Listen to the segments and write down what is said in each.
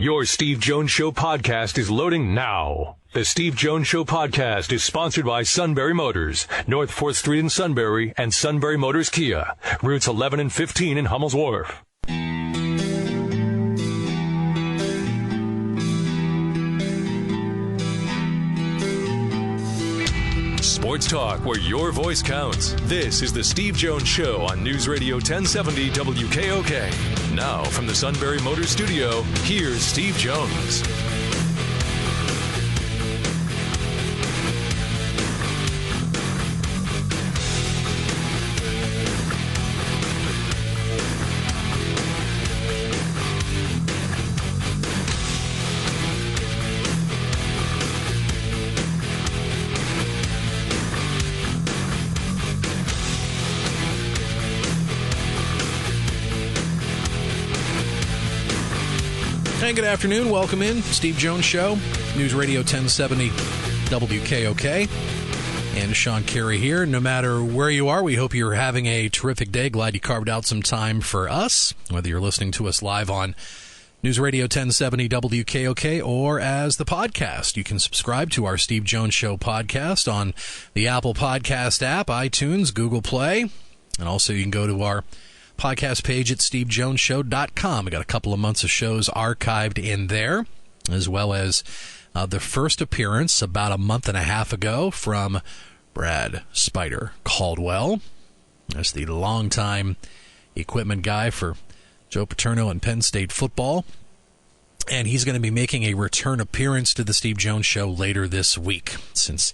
Your Steve Jones Show podcast is loading now. The Steve Jones Show podcast is sponsored by Sunbury Motors, North 4th Street in Sunbury, and Sunbury Motors Kia, routes 11 and 15 in Hummel's Wharf. Sports talk where your voice counts. This is the Steve Jones Show on Newsradio 1070 WKOK. Now from the Sunbury Motors Studio, here's Steve Jones. And good afternoon. Welcome in. Steve Jones Show, News Radio 1070 WKOK. And Sean Carey here. No matter where you are, we hope you're having a terrific day. Glad you carved out some time for us, whether you're listening to us live on News Radio 1070 WKOK or as the podcast. You can subscribe to our Steve Jones Show podcast on the Apple Podcast app, iTunes, Google Play, and also you can go to our podcast page at stevejonesshow.com. We got a couple of months of shows archived in there, as well as the first appearance about a month and a half ago from Brad Spider Caldwell. That's the longtime equipment guy for Joe Paterno and Penn State football. And he's going to be making a return appearance to the Steve Jones Show later this week, since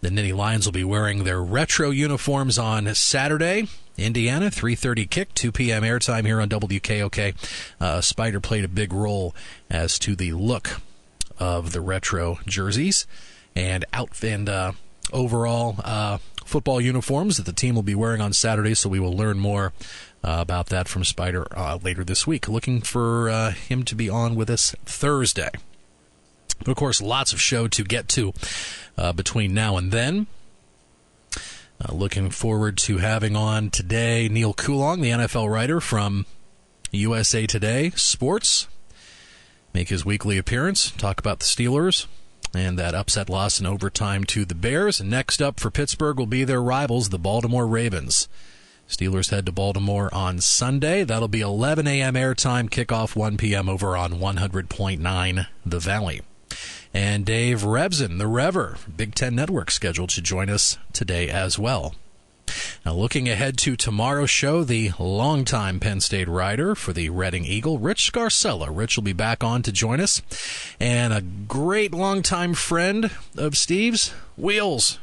the Nittany Lions will be wearing their retro uniforms on Saturday. Indiana, 3:30 kick, 2 p.m. airtime here on WKOK. Spider played a big role as to the look of the retro jerseys and overall football uniforms that the team will be wearing on Saturday, so we will learn more about that from Spider later this week. Looking for him to be on with us Thursday. But, of course, lots of show to get to between now and then. Looking forward to having on today Neil Coulong, the NFL writer from USA Today Sports, make his weekly appearance, talk about the Steelers and that upset loss in overtime to the Bears. And next up for Pittsburgh will be their rivals, the Baltimore Ravens. Steelers head to Baltimore on Sunday. That'll be 11 a.m. airtime, kickoff 1 p.m. over on 100.9 The Valley. And Dave Rebson, the Rever, Big Ten Network, scheduled to join us today as well. Now, looking ahead to tomorrow's show, the longtime Penn State writer for the Reading Eagle, Rich Scarcella. Rich will be back on to join us. And a great longtime friend of Steve's, Wheels,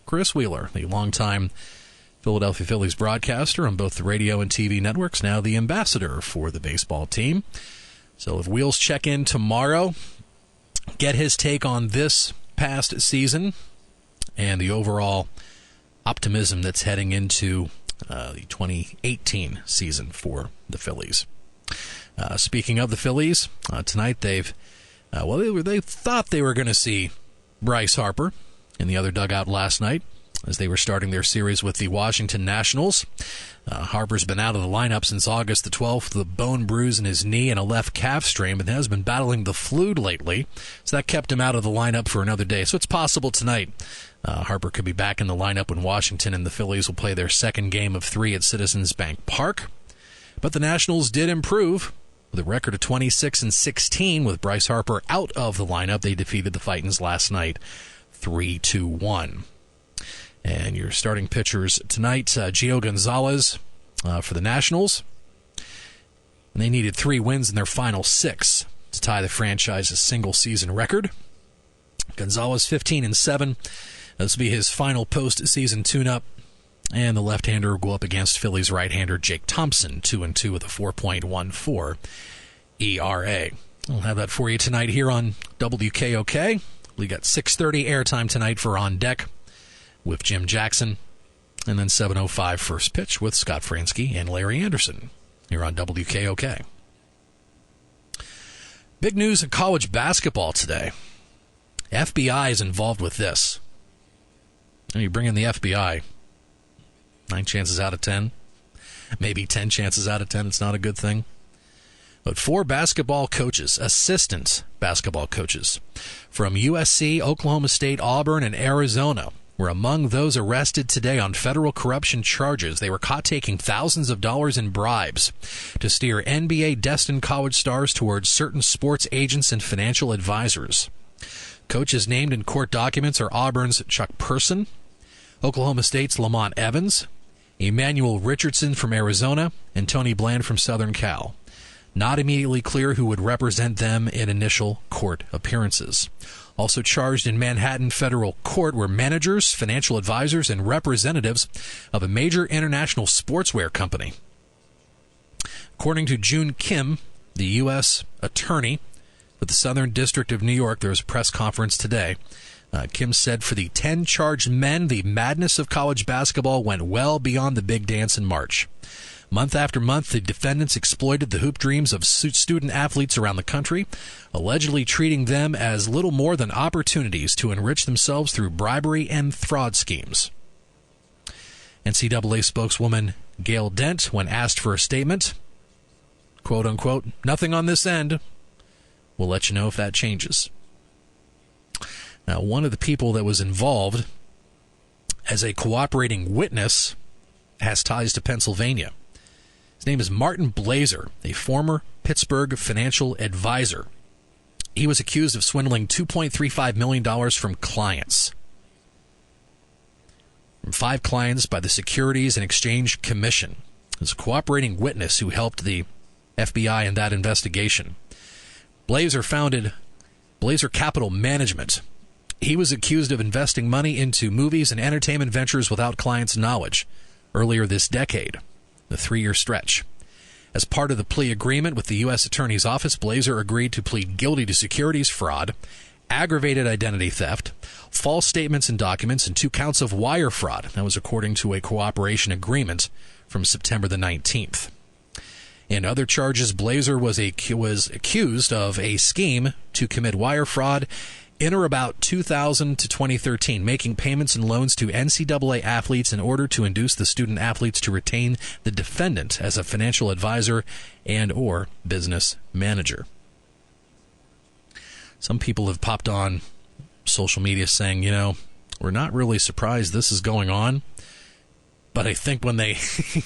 Chris Wheeler, the longtime Philadelphia Phillies broadcaster on both the radio and TV networks, now the ambassador for the baseball team. So if Wheels check in tomorrow, get his take on this past season and the overall optimism that's heading into the 2018 season for the Phillies. Speaking of the Phillies, tonight they thought they were going to see Bryce Harper in the other dugout last night as they were starting their series with the Washington Nationals. Harper's been out of the lineup since August the 12th, with a bone bruise in his knee and a left calf strain, but has been battling the flu lately, so that kept him out of the lineup for another day. So it's possible tonight Harper could be back in the lineup when Washington and the Phillies will play their second game of 3 at Citizens Bank Park. But the Nationals did improve with a record of 26-16 with Bryce Harper out of the lineup. They defeated the Titans last night 3-1. And your starting pitchers tonight, Gio Gonzalez for the Nationals. And they needed 3 wins in their final 6 to tie the franchise's single-season record. Gonzalez 15-7. This will be his final postseason tune-up. And the left-hander will go up against Phillies right-hander Jake Thompson, 2-2 with a 4.14 ERA. We'll have that for you tonight here on WKOK. We got 6:30 airtime tonight for On Deck with Jim Jackson, and then 7:05 first pitch with Scott Fransky and Larry Anderson here on WKOK. Big news in college basketball today. FBI is involved with this. And you bring in the FBI, 9 chances out of 10, maybe 10 chances out of 10, it's not a good thing. But 4 basketball coaches, assistant basketball coaches, from USC, Oklahoma State, Auburn, and Arizona were among those arrested today on federal corruption charges. They were caught taking thousands of dollars in bribes to steer NBA-destined college stars towards certain sports agents and financial advisors. Coaches named in court documents are Auburn's Chuck Person, Oklahoma State's Lamont Evans, Emmanuel Richardson from Arizona, and Tony Bland from Southern Cal. Not immediately clear who would represent them in initial court appearances. Also charged in Manhattan federal court were managers, financial advisors, and representatives of a major international sportswear company. According to June Kim, the U.S. attorney with the Southern District of New York, there was a press conference today. Kim said for the 10 charged men, the madness of college basketball went well beyond the big dance in March. Month after month, the defendants exploited the hoop dreams of student athletes around the country, allegedly treating them as little more than opportunities to enrich themselves through bribery and fraud schemes. NCAA spokeswoman Gail Dent, when asked for a statement, quote unquote, "Nothing on this end. We'll let you know if that changes." Now, one of the people that was involved as a cooperating witness has ties to Pennsylvania. His name is Martin Blazer, a former Pittsburgh financial advisor. He was accused of swindling $2.35 million from clients. From 5 clients by the Securities and Exchange Commission. He was a cooperating witness who helped the FBI in that investigation. Blazer founded Blazer Capital Management. He was accused of investing money into movies and entertainment ventures without clients' knowledge earlier this decade. The 3-year stretch. As part of the plea agreement with the U.S. Attorney's Office, Blazer agreed to plead guilty to securities fraud, aggravated identity theft, false statements and documents, and 2 counts of wire fraud. That was according to a cooperation agreement from September the 19th. In other charges, Blazer was accused of a scheme to commit wire fraud in or about 2000 to 2013, making payments and loans to NCAA athletes in order to induce the student athletes to retain the defendant as a financial advisor and or business manager. Some people have popped on social media saying, we're not really surprised this is going on, but I think when they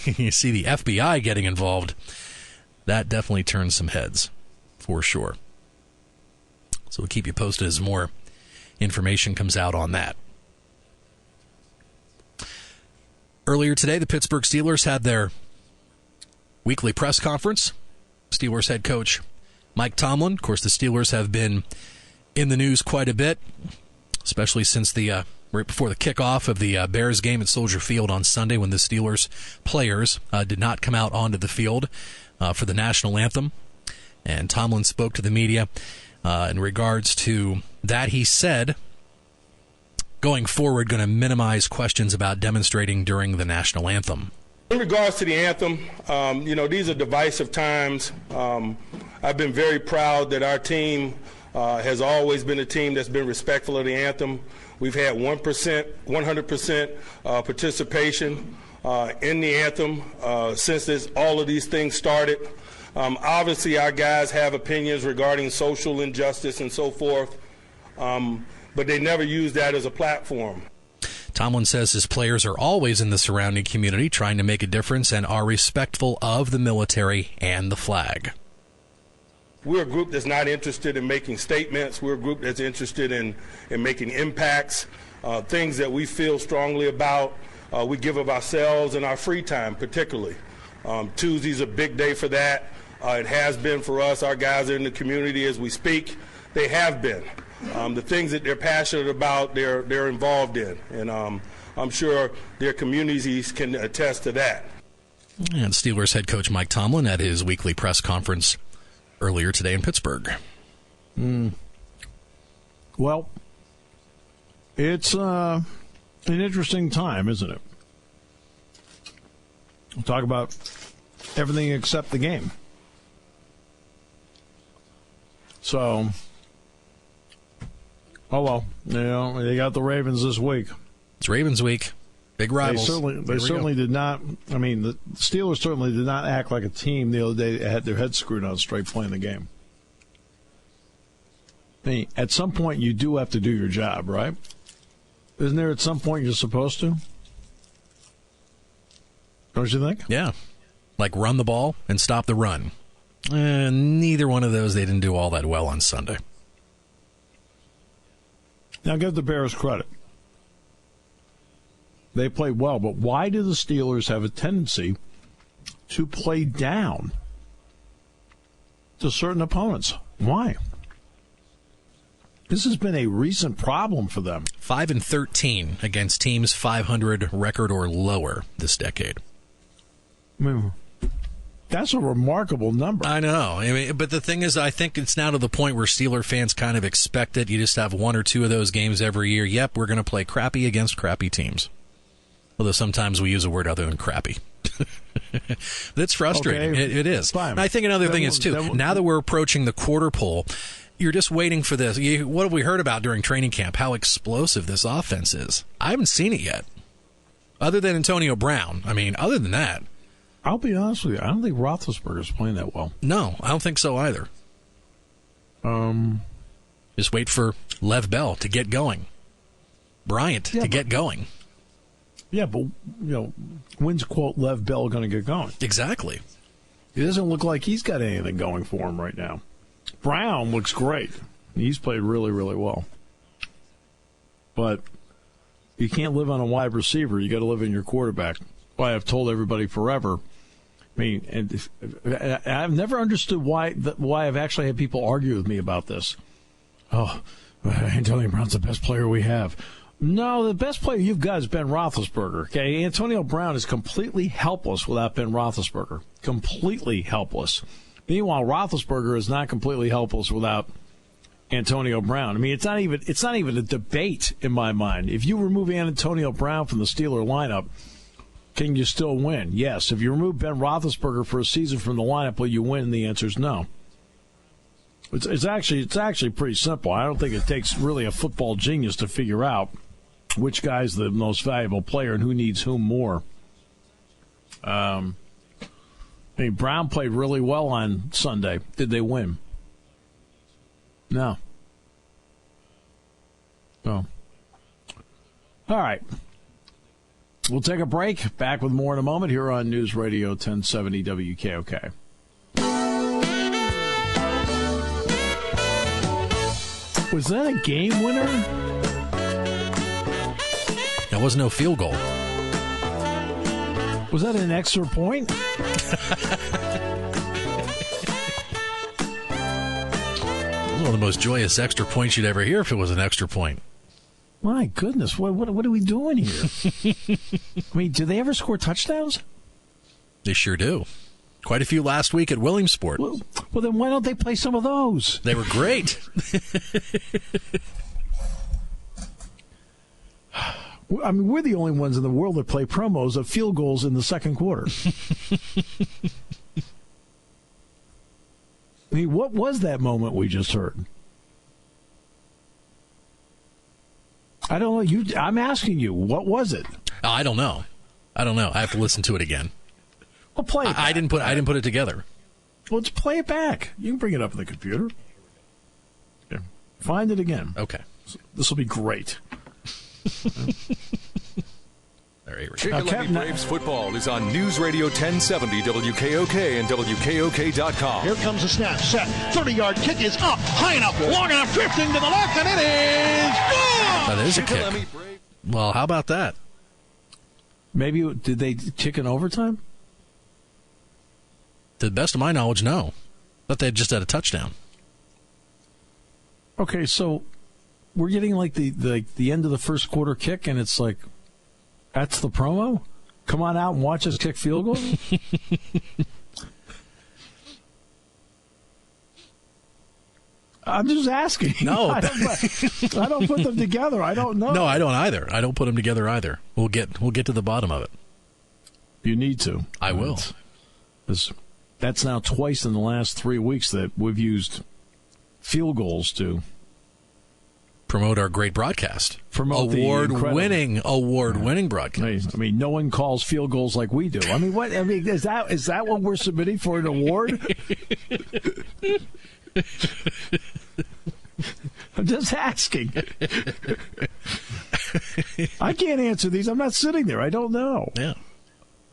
you see the FBI getting involved, that definitely turns some heads, for sure. So we'll keep you posted as more information comes out on that. Earlier today, the Pittsburgh Steelers had their weekly press conference. Steelers head coach Mike Tomlin. Of course, the Steelers have been in the news quite a bit, especially since the right before the kickoff of the Bears game at Soldier Field on Sunday, when the Steelers players did not come out onto the field for the national anthem. And Tomlin spoke to the media in regards to that. He said, going forward, going to minimize questions about demonstrating during the national anthem. In regards to the anthem, these are divisive times. I've been very proud that our team has always been a team that's been respectful of the anthem. We've had 100% participation in the anthem since all of these things started. Obviously, our guys have opinions regarding social injustice and so forth, but they never use that as a platform. Tomlin says his players are always in the surrounding community trying to make a difference and are respectful of the military and the flag. We're a group that's not interested in making statements. We're a group that's interested in making impacts, things that we feel strongly about. We give of ourselves and our free time, particularly. Tuesday's a big day for that. It has been for us. Our guys are in the community as we speak. They have been. The things that they're passionate about, they're involved in. And I'm sure their communities can attest to that. And Steelers head coach Mike Tomlin at his weekly press conference earlier today in Pittsburgh. Well, it's an interesting time, isn't it? We'll talk about everything except the game. So, they got the Ravens this week. It's Ravens week. Big rivals. They certainly did not. I mean, the Steelers certainly did not act like a team the other day that had their heads screwed on straight playing the game. I mean, at some point, you do have to do your job, right? Isn't there at some point you're supposed to? Don't you think? Yeah. Like run the ball and stop the run. Neither one of those they didn't do all that well on Sunday. Now, give the Bears credit. They played well, but why do the Steelers have a tendency to play down to certain opponents? Why? This has been a recent problem for them. 5-13 against teams 500 record or lower this decade. I mean, that's a remarkable number. I know. I mean, but the thing is, I think it's now to the point where Steeler fans kind of expect it. You just have one or two of those games every year. Yep, we're going to play crappy against crappy teams. Although sometimes we use a word other than crappy. That's frustrating. Okay, it is. fine. And I think another thing is, too, now that we're approaching the quarter pole, you're just waiting for this. What have we heard about during training camp? How explosive this offense is. I haven't seen it yet. Other than Antonio Brown. I mean, other than that. I'll be honest with you. I don't think Roethlisberger's playing that well. No, I don't think so either. Just wait for Lev Bell to get going. Bryant to get going. Yeah, but, when's, quote, Lev Bell going to get going? Exactly. It doesn't look like he's got anything going for him right now. Brown looks great. He's played really, really well. But you can't live on a wide receiver. You got to live in your quarterback. Why I've told everybody forever. I mean, and I've never understood why I've actually had people argue with me about this. Oh, Antonio Brown's the best player we have. No, the best player you've got is Ben Roethlisberger. Okay, Antonio Brown is completely helpless without Ben Roethlisberger. Completely helpless. Meanwhile, Roethlisberger is not completely helpless without Antonio Brown. I mean, it's not even a debate in my mind. If you remove Antonio Brown from the Steeler lineup, can you still win? Yes. If you remove Ben Roethlisberger for a season from the lineup, will you win? The answer is no. It's actually pretty simple. I don't think it takes really a football genius to figure out which guy's the most valuable player and who needs whom more. I mean, Brown played really well on Sunday. Did they win? No. No. All right. We'll take a break. Back with more in a moment here on News Radio 1070 WKOK. Was that a game winner? That was no field goal. Was that an extra point? One of the most joyous extra points you'd ever hear if it was an extra point. My goodness, what are we doing here? I mean, do they ever score touchdowns? They sure do. Quite a few last week at Williamsport. Well, then why don't they play some of those? They were great. I mean, we're the only ones in the world that play promos of field goals in the second quarter. I mean, what was that moment we just heard? I don't know. I'm asking you, what was it? I don't know. I have to listen to it again. Well, play it back. I didn't put it together. Well, let's play it back. You can bring it up on the computer. Yeah. Find it again. Okay. This will be great. All right, Chickasaw Braves football is on News Radio 1070 WKOK and WKOK.com. Here comes the snap, set, 30-yard kick is up, high enough, long enough, drifting to the left, and it is gone! That is a kick. Well, how about that? Maybe, did they kick in overtime? To the best of my knowledge, no. Thought they just had a touchdown. Okay, so we're getting like the end of the first quarter kick, and it's like, that's the promo? Come on out and watch us kick field goals? I'm just asking. No. I don't put them together. I don't know. No, I don't either. I don't put them together either. We'll get to the bottom of it. You need to. I will. That's now twice in the last 3 weeks that we've used field goals to promote our great broadcast. Promote award-winning broadcast. I mean, no one calls field goals like we do. I mean, what? I mean, is that what we're submitting for an award? I'm just asking. I can't answer these. I'm not sitting there. I don't know. Yeah.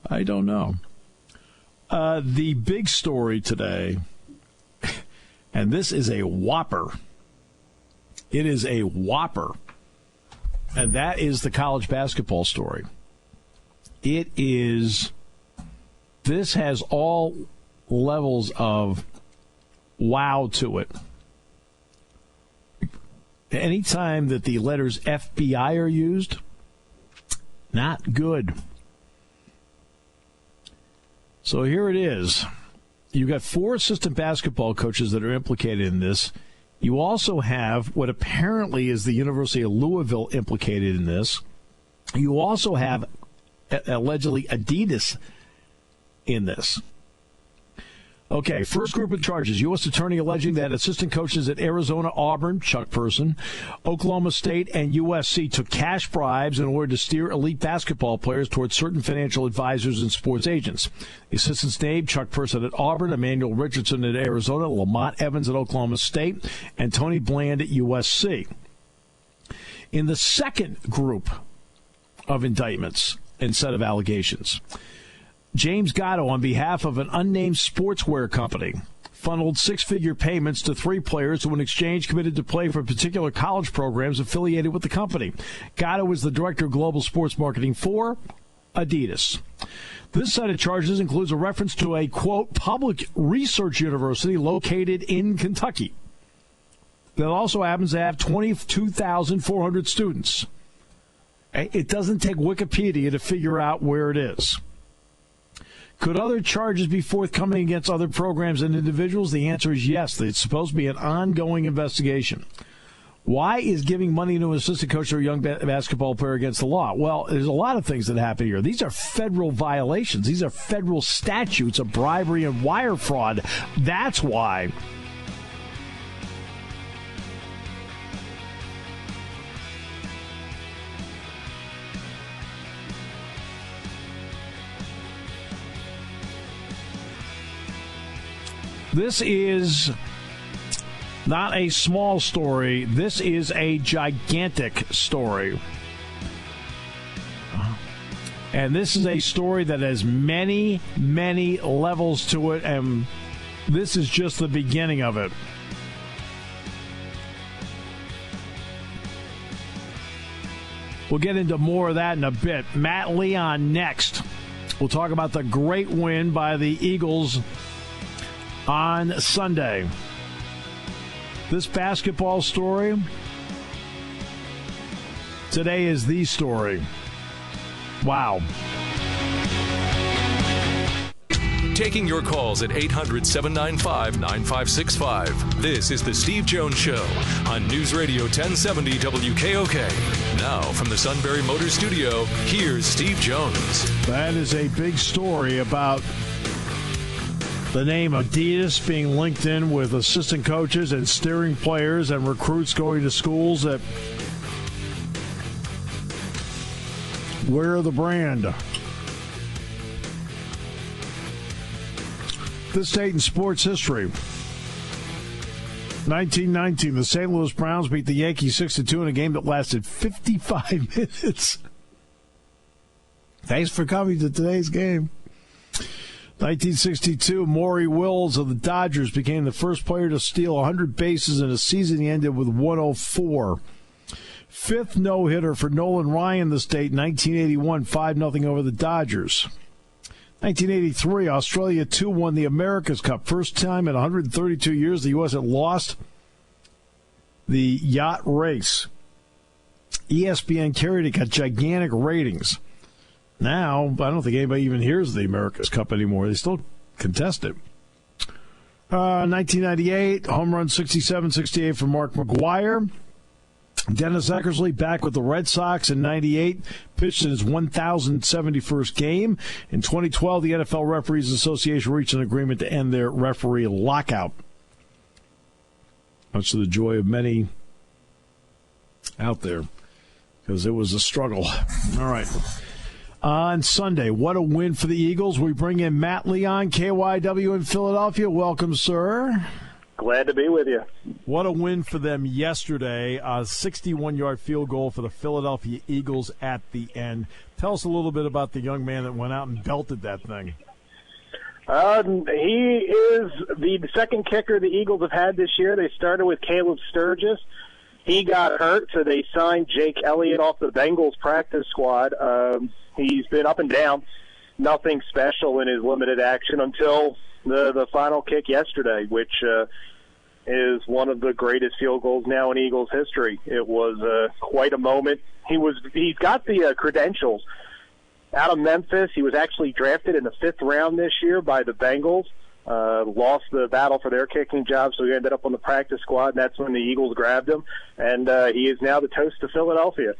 I don't know. The big story today, and this is a whopper. It is a whopper. And that is the college basketball story. This has all levels of wow to it. Anytime that the letters FBI are used, not good. So here it is. You've got 4 assistant basketball coaches that are implicated in this. You also have what apparently is the University of Louisville implicated in this. You also have allegedly Adidas in this. Okay, first group of charges. U.S. Attorney alleging that assistant coaches at Arizona, Auburn, Chuck Person, Oklahoma State, and USC took cash bribes in order to steer elite basketball players towards certain financial advisors and sports agents. The assistants named Chuck Person at Auburn, Emmanuel Richardson at Arizona, Lamont Evans at Oklahoma State, and Tony Bland at USC. In the second group of indictments and set of allegations, James Gatto, on behalf of an unnamed sportswear company, funneled 6-figure payments to 3 players who in exchange committed to play for particular college programs affiliated with the company. Gatto is the director of global sports marketing for Adidas. This set of charges includes a reference to a, quote, public research university located in Kentucky that also happens to have 22,400 students. It doesn't take Wikipedia to figure out where it is. Could other charges be forthcoming against other programs and individuals? The answer is yes. It's supposed to be an ongoing investigation. Why is giving money to an assistant coach or a young basketball player against the law? Well, there's a lot of things that happen here. These are federal violations. These are federal statutes of bribery and wire fraud. That's why. This is not a small story. This is a gigantic story. And this is a story that has many, many levels to it, and this is just the beginning of it. We'll get into more of that in a bit. Matt Leon next. We'll talk about the great win by the Eagles on Sunday. This basketball story today is the story. Wow. Taking your calls at 800-795-9565. This is the Steve Jones Show on Newsradio 1070 WKOK. Now from the Sunbury Motors Studio, here's Steve Jones. That is a big story about the name Adidas being linked in with assistant coaches and steering players and recruits going to schools that wear the brand. This date in sports history. 1919, the St. Louis Browns beat the Yankees 6-2 in a game that lasted 55 minutes. Thanks for coming to today's game. 1962, Maury Wills of the Dodgers became the first player to steal 100 bases in a season he ended with 104. Fifth no-hitter for Nolan Ryan this date, 1981, 5-0 over the Dodgers. 1983, Australia 2 won the America's Cup. First time in 132 years the U.S. had lost the yacht race. ESPN carried it, got gigantic ratings. Now, I don't think anybody even hears the America's Cup anymore. They still contest it. 1998, home run 67-68 for Mark McGwire. Dennis Eckersley back with the Red Sox in 98, pitched in his 1,071st game. In 2012, the NFL Referees Association reached an agreement to end their referee lockout. Much to the joy of many out there because it was a struggle. All right. On Sunday, what a win for the Eagles. We bring in Matt Leon, KYW in Philadelphia. Welcome, sir. Glad to be with you. What a win for them yesterday. A 61-yard field goal for the Philadelphia Eagles at the end. Tell us a little bit about the young man that went out and belted that thing. He is the second kicker the Eagles have had this year. They started with Caleb Sturgis. He got hurt, so they signed Jake Elliott off the Bengals practice squad. He's been up and down. Nothing special in his limited action until the final kick yesterday, which is one of the greatest field goals now in Eagles history. It was quite a moment. He's got the credentials. Out of Memphis, he was actually drafted in the 5th round this year by the Bengals. Lost the battle for their kicking job, so he ended up on the practice squad, and that's when the Eagles grabbed him. And he is now the toast of Philadelphia.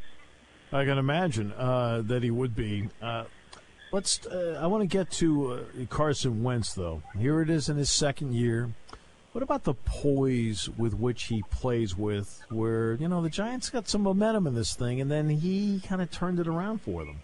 I can imagine that he would be. I want to get to Carson Wentz, though. Here it is in his second year. What about the poise with which he plays with, where, the Giants got some momentum in this thing, and then he kind of turned it around for them?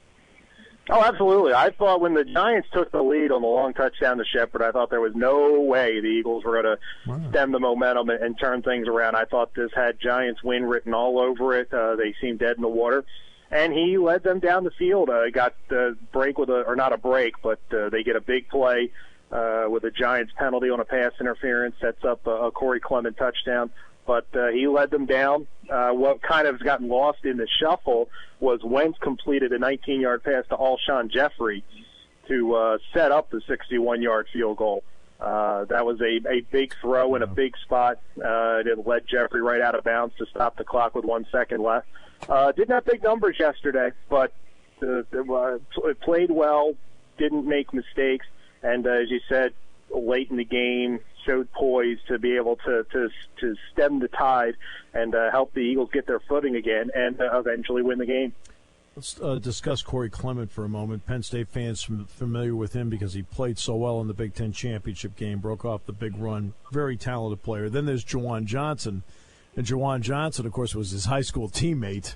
Oh, absolutely. I thought when the Giants took the lead on the long touchdown to Shepard, I thought there was no way the Eagles were going to stem the momentum and turn things around. I thought this had Giants win written all over it. They seemed dead in the water. And he led them down the field. Got the break not a break, but they get a big play with a Giants penalty on a pass interference, sets up a Corey Clement touchdown. But he led them down. What kind of gotten lost in the shuffle was Wentz completed a 19-yard pass to Alshon Jeffrey to set up the 61-yard field goal. That was a big throw in a big spot. It led Jeffrey right out of bounds to stop the clock with 1 second left. Didn't have big numbers yesterday, but it played well, didn't make mistakes, and as you said, late in the game, showed poise to be able to stem the tide and help the Eagles get their footing again and eventually win the game. Let's discuss Corey Clement for a moment. Penn State fans familiar with him because he played so well in the Big Ten championship game, broke off the big run, very talented player. Then there's Juwan Johnson, and Juwan Johnson, of course, was his high school teammate.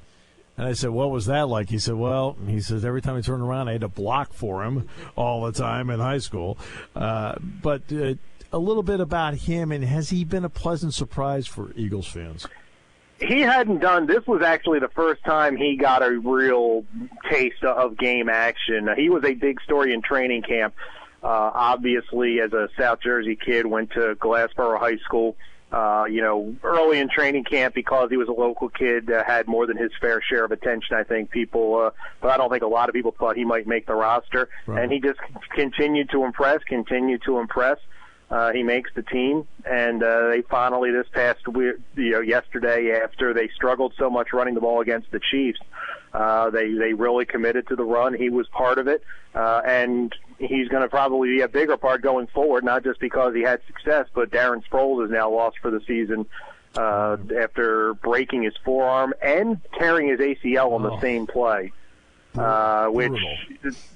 And I said, what was that like? He said, every time he turned around, I had to block for him all the time in high school. But a little bit about him, and has he been a pleasant surprise for Eagles fans? He hadn't this was actually the first time he got a real taste of game action. He was a big story in training camp. Obviously, as a South Jersey kid, went to Glassboro High School. Early in training camp, because he was a local kid, had more than his fair share of attention, I think but I don't think a lot of people thought he might make the roster. Right. And he just continued to impress. He makes the team, and they finally this past yesterday, after they struggled so much running the ball against the Chiefs, they really committed to the run. He was part of it, and he's going to probably be a bigger part going forward, not just because he had success, but Darren Sproles is now lost for the season after breaking his forearm and tearing his ACL on the same play, which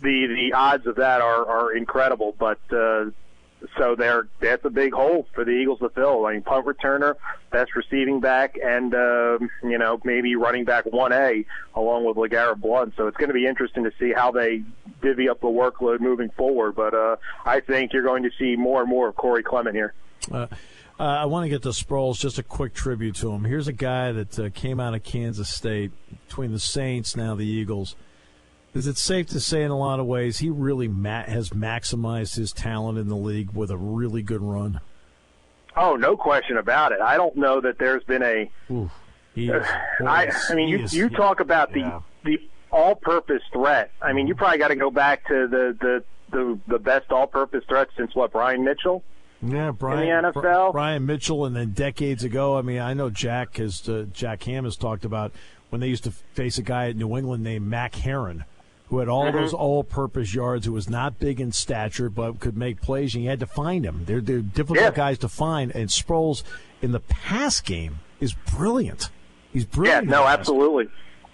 the odds of that are incredible, but so that's a big hole for the Eagles to fill. I mean, punt returner, best receiving back, and maybe running back 1A along with LeGarrette Blount. So it's going to be interesting to see how they divvy up the workload moving forward. But I think you're going to see more and more of Corey Clement here. I want to get to Sproles, just a quick tribute to him. Here's a guy that came out of Kansas State, between the Saints, now the Eagles. Is it safe to say in a lot of ways he really has maximized his talent in the league with a really good run? Oh, no question about it. I don't know that there's been a you talk about the all-purpose threat. I mean, you probably got to go back to the best all-purpose threat since Brian Mitchell? Yeah, in the NFL. Brian Mitchell, and then decades ago. I mean, I know Jack Ham has talked about when they used to face a guy at New England named Mac Heron, who had all those all-purpose yards, who was not big in stature but could make plays, and you had to find him. They're difficult guys to find, and Sproles in the pass game is brilliant. He's brilliant. Yeah, no, absolutely.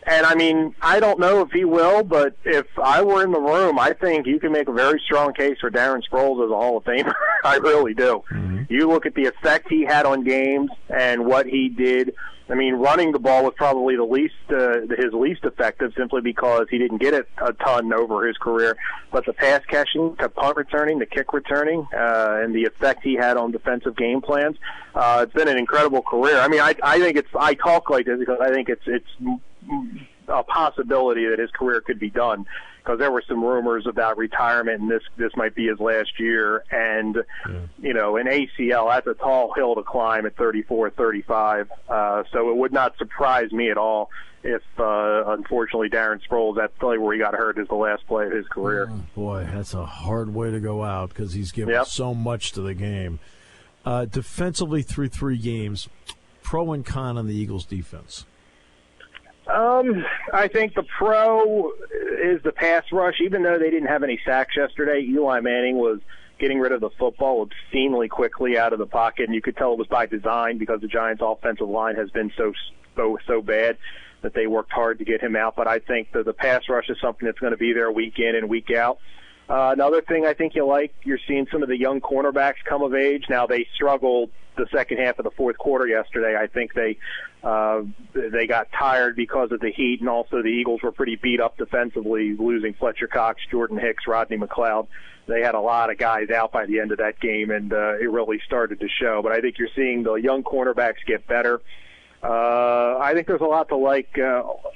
And, I mean, I don't know if he will, but if I were in the room, I think you can make a very strong case for Darren Sproles as a Hall of Famer. I really do. Mm-hmm. You look at the effect he had on games and what he did I mean, running the ball was probably his least effective, simply because he didn't get it a ton over his career. But the pass catching, the punt returning, the kick returning, and the effect he had on defensive game plans, it's been an incredible career. I mean, I talk like this because I think it's a possibility that his career could be done, because there were some rumors about retirement, and this might be his last year. And you know, an ACL, that's a tall hill to climb at 34, 35. So it would not surprise me at all if unfortunately Darren Sproles, that play where he got hurt, is the last play of his career. Oh, boy, that's a hard way to go out, because he's given so much to the game. Defensively through 3 games, pro and con on the Eagles' defense. I think the pro is the pass rush. Even though they didn't have any sacks yesterday, Eli Manning was getting rid of the football obscenely quickly out of the pocket, and you could tell it was by design, because the Giants' offensive line has been so bad that they worked hard to get him out. But I think that the pass rush is something that's going to be there week in and week out. Another thing I think you're seeing some of the young cornerbacks come of age. Now, they struggled the second half of the fourth quarter yesterday. I think they got tired because of the heat, and also the Eagles were pretty beat up defensively, losing Fletcher Cox, Jordan Hicks, Rodney McLeod. They had a lot of guys out by the end of that game, and it really started to show. But I think you're seeing the young cornerbacks get better. I think there's a lot to like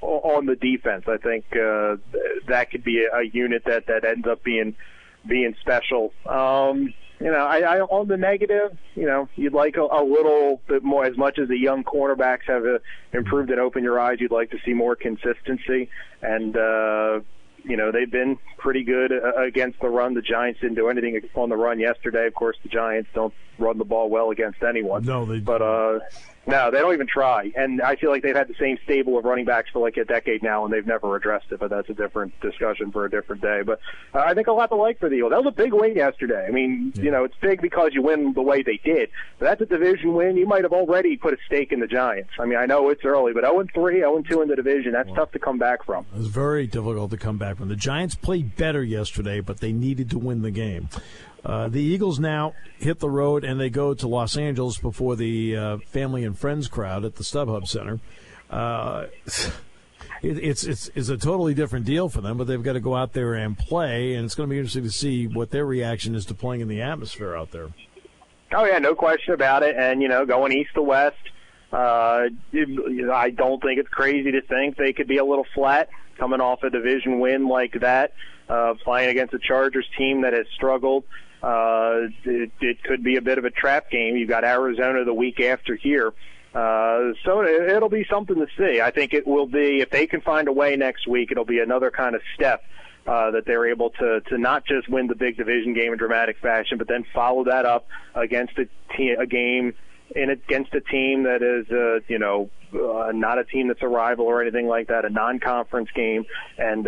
on the defense. I think that could be a unit that ends up being special. You know, I on the negative, you know, you'd like a little bit more. As much as the young cornerbacks have improved and opened your eyes, you'd like to see more consistency. And you know, they've been pretty good against the run. The Giants didn't do anything on the run yesterday. Of course, the Giants don't run the ball well against anyone. No, no, they don't even try. And I feel like they've had the same stable of running backs for like a decade now, and they've never addressed it. But that's a different discussion for a different day. But I think a lot to like for the Eagles. That was a big win yesterday. I mean, you know, it's big because you win the way they did. But that's a division win. You might have already put a stake in the Giants. I mean, I know it's early, but 0-3, 0-2 in the division, that's tough to come back from. It was very difficult to come back from. The Giants played better yesterday, but they needed to win the game. The Eagles now hit the road, and they go to Los Angeles before the family and friends crowd at the StubHub Center. It's a totally different deal for them, but they've got to go out there and play, and it's going to be interesting to see what their reaction is to playing in the atmosphere out there. Oh, yeah, no question about it. And, you know, going east to west, I don't think it's crazy to think they could be a little flat coming off a division win like that, playing against a Chargers team that has struggled. It could be a bit of a trap game. You've got Arizona the week after here. So it'll be something to see. I think it will be, if they can find a way next week, it'll be another kind of step that they're able to not just win the big division game in dramatic fashion, but then follow that up against a game against a team that is, not a team that's a rival or anything like that, a non-conference game, and,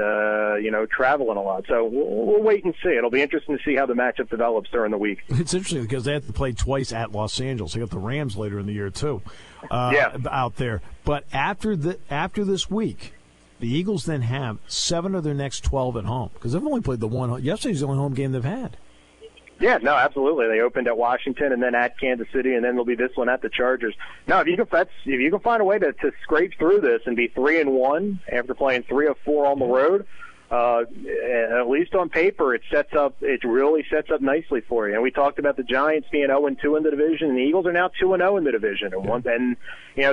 traveling a lot. So we'll wait and see. It'll be interesting to see how the matchup develops during the week. It's interesting because they have to play twice at Los Angeles. They got the Rams later in the year, too, out there. But after this week, the Eagles then have 7 of their next 12 at home, because they've only played the one. Yesterday's the only home game they've had. Yeah, no, absolutely. They opened at Washington and then at Kansas City, and then there'll be this one at the Chargers. Now, if you can find a way to scrape through this and be 3-1 after playing 3 of 4 on the road, at least on paper, it really sets up nicely for you. And we talked about the Giants being 0-2 in the division, and the Eagles are now 2-0 in the division. And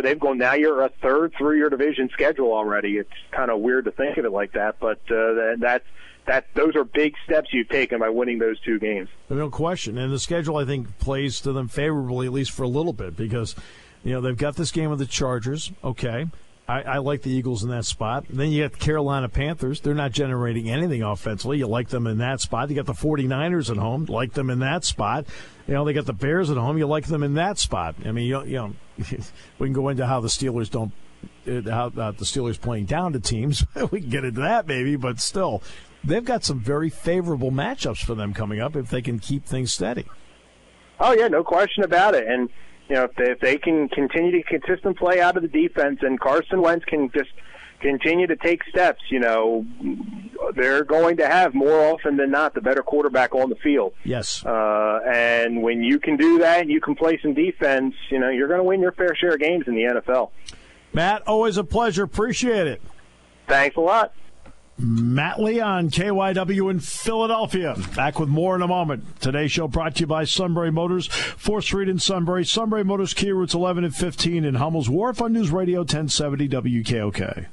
they've gone. Now you're a third through your division schedule already. It's kind of weird to think of it like that, but those are big steps you've taken by winning those 2 games. No question. And the schedule, I think, plays to them favorably, at least for a little bit, because, they've got this game with the Chargers. Okay. I like the Eagles in that spot. Then you got the Carolina Panthers. They're not generating anything offensively. You like them in that spot. You got the 49ers at home. Like them in that spot. They got the Bears at home. You like them in that spot. I mean, we can go into how the Steelers the Steelers playing down to teams. We can get into that maybe, but still. They've got some very favorable matchups for them coming up if they can keep things steady. Oh, yeah, no question about it. And, if they can continue to consistent play out of the defense and Carson Wentz can just continue to take steps, they're going to have more often than not the better quarterback on the field. Yes. And when you can do that and you can play some defense, you're going to win your fair share of games in the NFL. Matt, always a pleasure. Appreciate it. Thanks a lot. Matt Leon, KYW in Philadelphia. Back with more in a moment. Today's show brought to you by Sunbury Motors, 4th Street in Sunbury. Sunbury Motors, Kia routes 11 and 15 in Hummel's Wharf on Newsradio 1070 WKOK.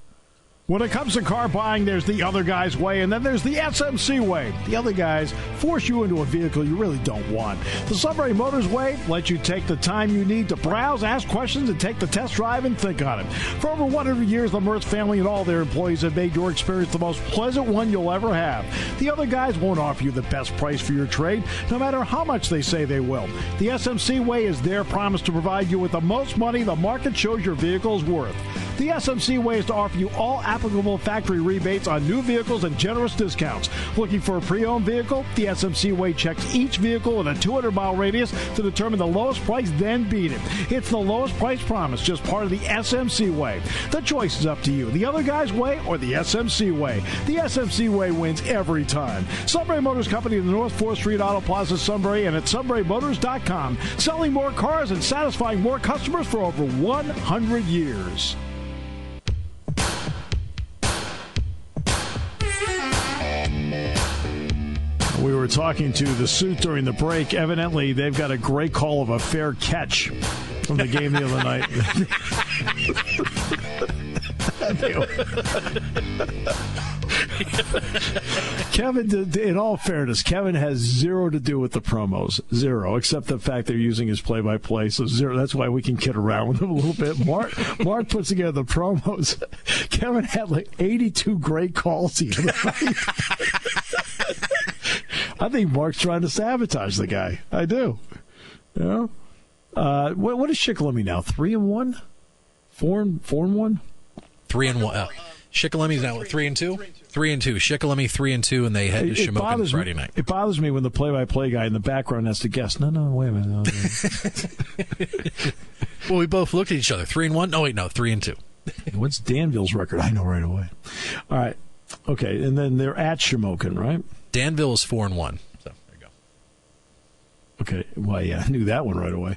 When it comes to car buying, there's the other guy's way, and then there's the SMC way. The other guys force you into a vehicle you really don't want. The Sunbury Motors way lets you take the time you need to browse, ask questions, and take the test drive and think on it. For over 100 years, the Mertz family and all their employees have made your experience the most pleasant one you'll ever have. The other guys won't offer you the best price for your trade, no matter how much they say they will. The SMC way is their promise to provide you with the most money the market shows your vehicle is worth. The SMC way is to offer you all applicable factory rebates on new vehicles and generous discounts. Looking for a pre-owned vehicle? The SMC way checks each vehicle in a 200-mile radius to determine the lowest price, then beat it. It's the lowest price promise, just part of the SMC way. The choice is up to you. The other guy's way or the SMC way. The SMC way wins every time. Sunbury Motors Company in the North 4th Street Auto Plaza, Sunbury, and at sunburymotors.com. Selling more cars and satisfying more customers for over 100 years. We were talking to the suit during the break. Evidently, they've got a great call of a fair catch from the game the other night. Kevin, in all fairness, Kevin has zero to do with the promos. Zero, except the fact they're using his play-by-play. So zero. That's why we can kid around with him a little bit. Mark puts together the promos. Kevin had like 82 great calls the other night. I think Mark's trying to sabotage the guy. I do. You know? What is Shikellamy now? 3-1? 4-1? 3-1. Shikellami's now 3-2. 3-2. Shikellamy 3-2, and they head to Shamokin Friday night. It bothers me when the play-by-play guy in the background has to guess. No, wait a minute. Well, we both looked at each other. 3-1. No, wait, no, 3-2. What's Danville's record? I know right away. All right. Okay, and then they're at Shamokin, right? Danville is 4-1. So there you go. Okay. Well, yeah, I knew that one right away.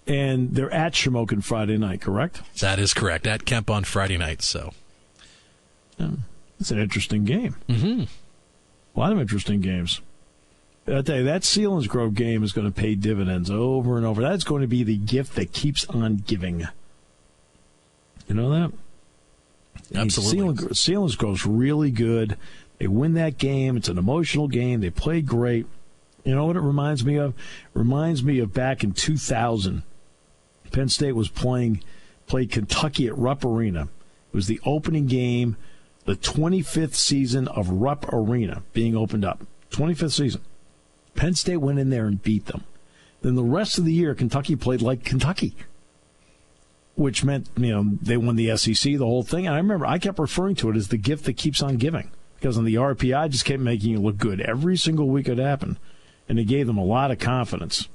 And they're at Shamokin Friday night, correct? That is correct. At Kemp on Friday night. So it's an interesting game. Mm-hmm. A lot of interesting games. I'll tell you, that Selinsgrove game is going to pay dividends over and over. That's going to be the gift that keeps on giving. You know that? Absolutely. Selinsgrove's really good. They win that game. It's an emotional game. They played great. You know what it reminds me of? It reminds me of back in 2000. Penn State was played Kentucky at Rupp Arena. It was the opening game, the 25th season of Rupp Arena being opened up. 25th season. Penn State went in there and beat them. Then the rest of the year, Kentucky played like Kentucky, which meant, they won the SEC, the whole thing. And I remember I kept referring to it as the gift that keeps on giving, because on the RPI just kept making it look good. Every single week it happened, and it gave them a lot of confidence.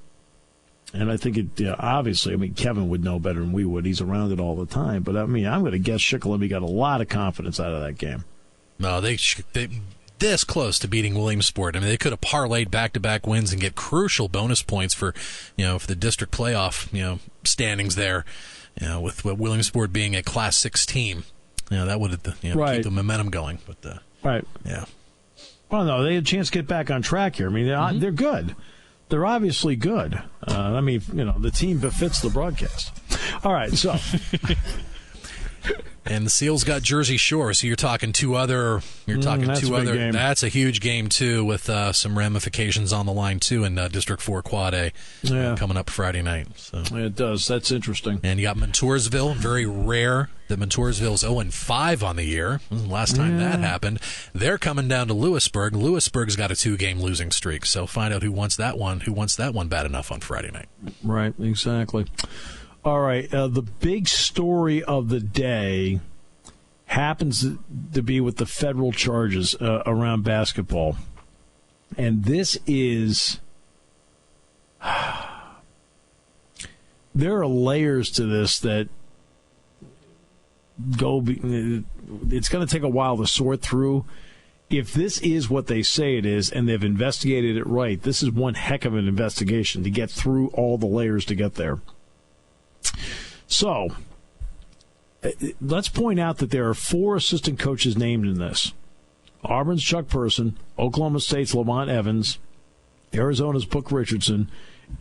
And I think obviously, Kevin would know better than we would. He's around it all the time. But, I'm going to guess Shikellamy got a lot of confidence out of that game. No, they this close to beating Williamsport. They could have parlayed back-to-back wins and get crucial bonus points for the district playoff, standings there. With Williamsport being a Class 6 team, that would right. keep the momentum going. But right, yeah. Well, no, they had a chance to get back on track here. They're good. They're obviously good. The team befits the broadcast. All right, so. And the Seals got Jersey Shore, so you're talking two other. Game. That's a huge game too, with some ramifications on the line too in District 4 Quad A coming up Friday night. So it does. That's interesting. And you got Montoursville. Very rare that Montoursville's 0-5 on the year. Last time that happened, they're coming down to Lewisburg. Lewisburg's got a 2-game losing streak. So find out who wants that one. Who wants that one bad enough on Friday night? Right. Exactly. All right, the big story of the day happens to be with the federal charges around basketball. And this is... there are layers to this that go... It's going to take a while to sort through. If this is what they say it is, and they've investigated it right, this is one heck of an investigation to get through all the layers to get there. So, let's point out that there are 4 assistant coaches named in this. Auburn's Chuck Person, Oklahoma State's Lamont Evans, Arizona's Book Richardson,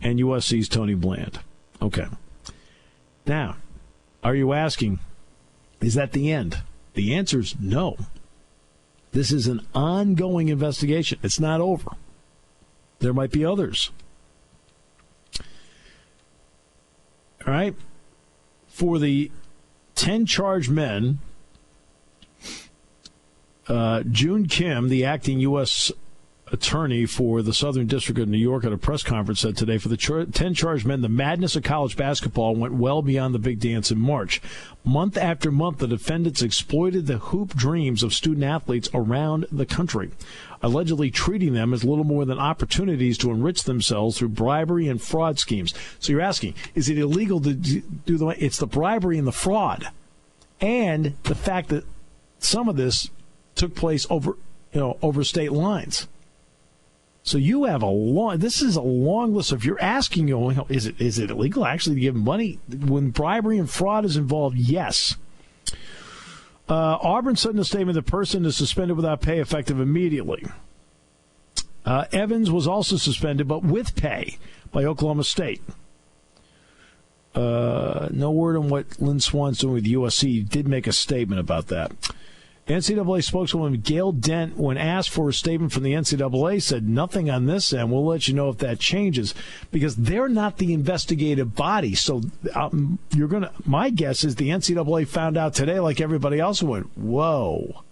and USC's Tony Bland. Okay. Now, are you asking, is that the end? The answer is no. This is an ongoing investigation. It's not over. There might be others. All right? For the 10 charged men, June Kim, the acting U.S. attorney for the Southern District of New York, at a press conference said today, for the 10 charged men, the madness of college basketball went well beyond the big dance in March. Month after month, the defendants exploited the hoop dreams of student athletes around the country, allegedly treating them as little more than opportunities to enrich themselves through bribery and fraud schemes. So you're asking, is it illegal to do the way? It's the bribery and the fraud, and the fact that some of this took place over state lines. So you have this is a long list. If you're asking, is it illegal actually to give money when bribery and fraud is involved? Yes. Auburn said in a statement the person is suspended without pay effective immediately. Evans was also suspended, but with pay, by Oklahoma State. No word on what Lynn Swan's doing with USC. He did make a statement about that. NCAA spokeswoman Gail Dent, when asked for a statement from the NCAA, said nothing on this end. We'll let you know if that changes, because they're not the investigative body. So my guess is the NCAA found out today, like everybody else, and went, whoa,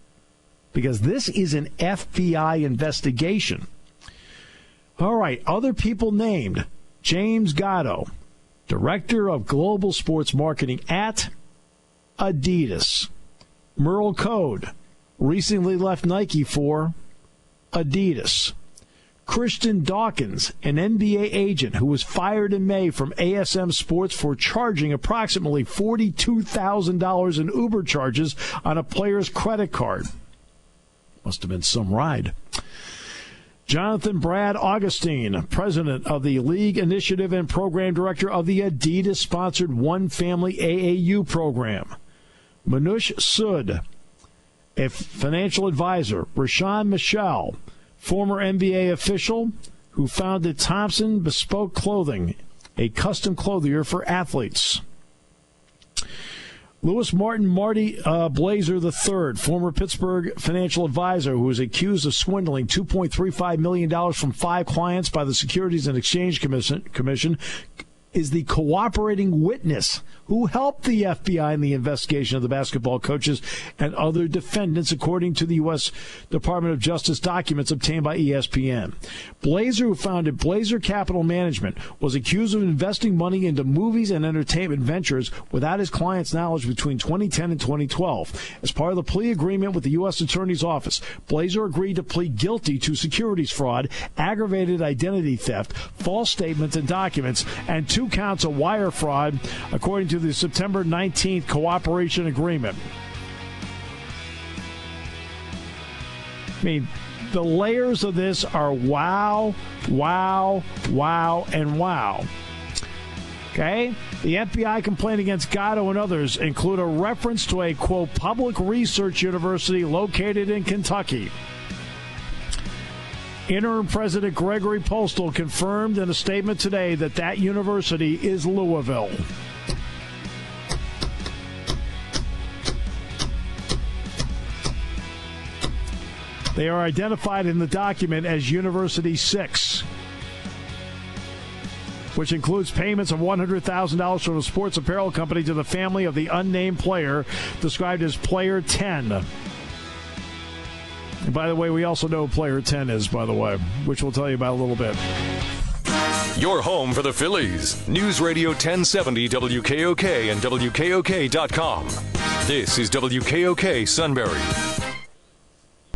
because this is an FBI investigation. All right, other people named: James Gatto, Director of Global Sports Marketing at Adidas. Merle Code recently left Nike for Adidas. Christian Dawkins, an NBA agent who was fired in May from ASM Sports for charging approximately $42,000 in Uber charges on a player's credit card. Must have been some ride. Jonathan Brad Augustine, president of the League Initiative and program director of the Adidas-sponsored One Family AAU program. Manush Sood, a financial advisor. Rashawn Michelle, former NBA official who founded Thompson Bespoke Clothing, a custom clothier for athletes. Louis Marty Blazer III, former Pittsburgh financial advisor who was accused of swindling $2.35 million from 5 clients by the Securities and Exchange Commission, is the cooperating witness who helped the FBI in the investigation of the basketball coaches and other defendants, according to the U.S. Department of Justice documents obtained by ESPN. Blazer, who founded Blazer Capital Management, was accused of investing money into movies and entertainment ventures without his client's knowledge between 2010 and 2012. As part of the plea agreement with the U.S. Attorney's Office, Blazer agreed to plead guilty to securities fraud, aggravated identity theft, false statements and documents, and 2 counts of wire fraud, according to the September 19th cooperation agreement. I mean, the layers of this are wow, wow, wow, and wow. Okay? The FBI complaint against Gatto and others include a reference to a, quote, public research university located in Kentucky. Interim President Gregory Postal confirmed in a statement today that university is Louisville. They are identified in the document as University 6, which includes payments of $100,000 from a sports apparel company to the family of the unnamed player, described as Player 10. And by the way, we also know who Player 10 is, by the way, which we'll tell you about a little bit. Your home for the Phillies. Newsradio 1070 WKOK and WKOK.com. This is WKOK Sunbury.